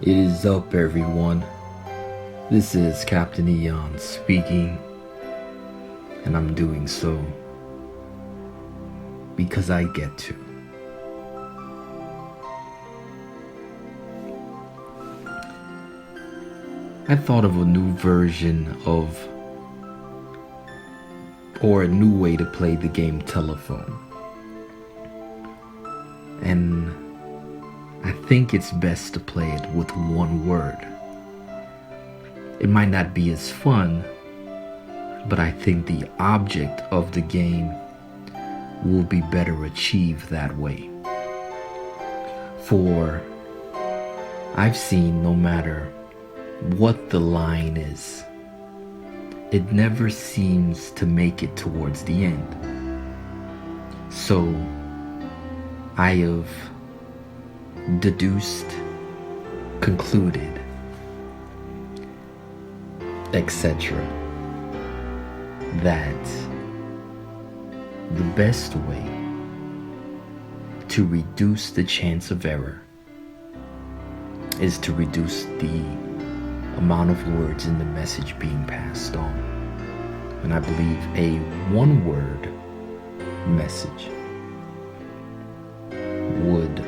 It is up, everyone. This is Captain Eon speaking, and I'm doing so because I get to. I thought of a new version of, or a new way to play the game telephone. And I think it's best to play it with one word. It might not be as fun, but I think the object of the game will be better achieved that way. For I've seen no matter what the line is, it never seems to make it towards the end. So I have deduced, concluded, etc., that the best way to reduce the chance of error is to reduce the amount of words in the message being passed on. And I believe a one-word message would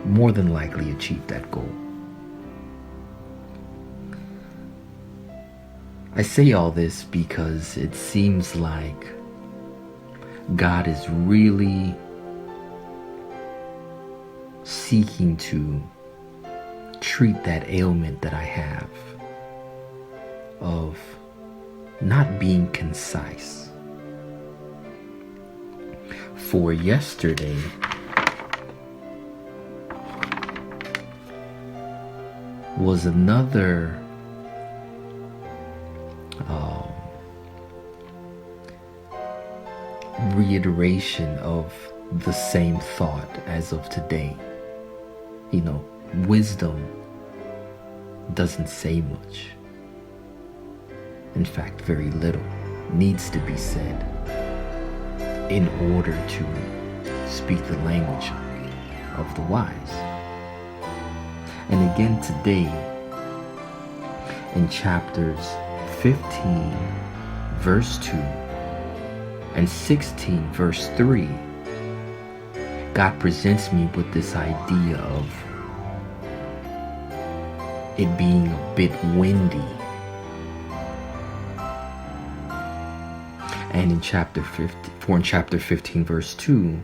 more than likely achieve that goal. I say all this because it seems like God is really seeking to treat that ailment that I have of not being concise. For yesterday, was another reiteration of the same thought as of today. You know, wisdom doesn't say much. In fact, very little needs to be said in order to speak the language of the wise. And again today, in chapters 15, verse 2, and 16, verse 3, God presents me with this idea of it being a bit windy. And in chapter 15, verse 2,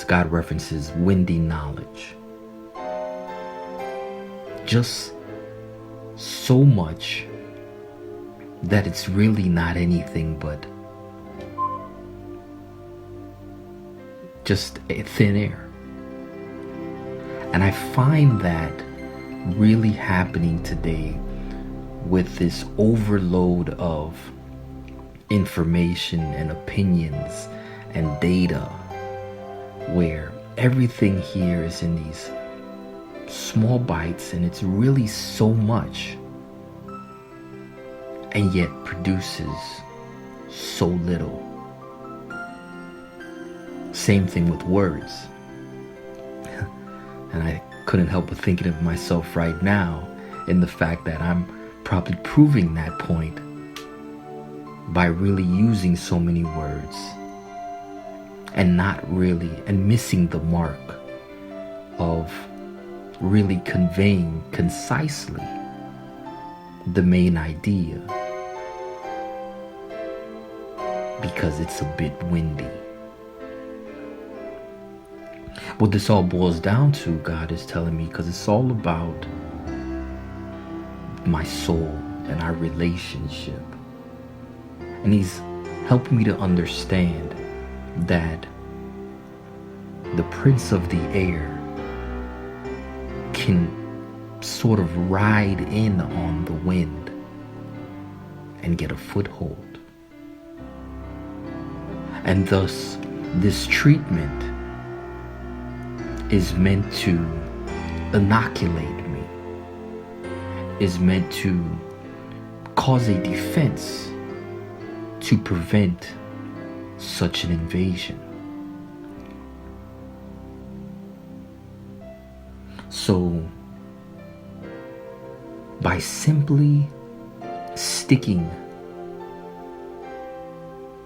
God references windy knowledge. Just so much that it's really not anything but just thin air. And I find that really happening today with this overload of information and opinions and data, where everything here is in these small bites and it's really so much, and yet produces so little. Same thing with words. And I couldn't help but thinking of myself right now in the fact that I'm probably proving that point by really using so many words and missing the mark of really conveying concisely the main idea, because it's a bit windy. What this all boils down to, God is telling me, because it's all about my soul and our relationship. And He's helping me to understand that the Prince of the Air can sort of ride in on the wind and get a foothold. And thus, this treatment is meant to inoculate me, is meant to cause a defense to prevent such an invasion. So, by simply sticking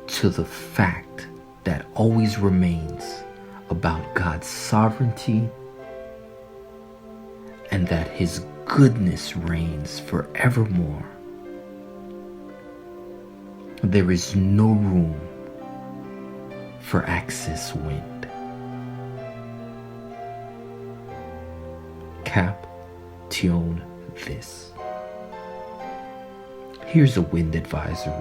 to the fact that always remains about God's sovereignty and that His goodness reigns forevermore, there is no room for excess wind. Caption this. Here's a wind advisory.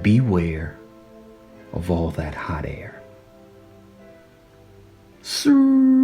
Beware of all that hot air. Sir.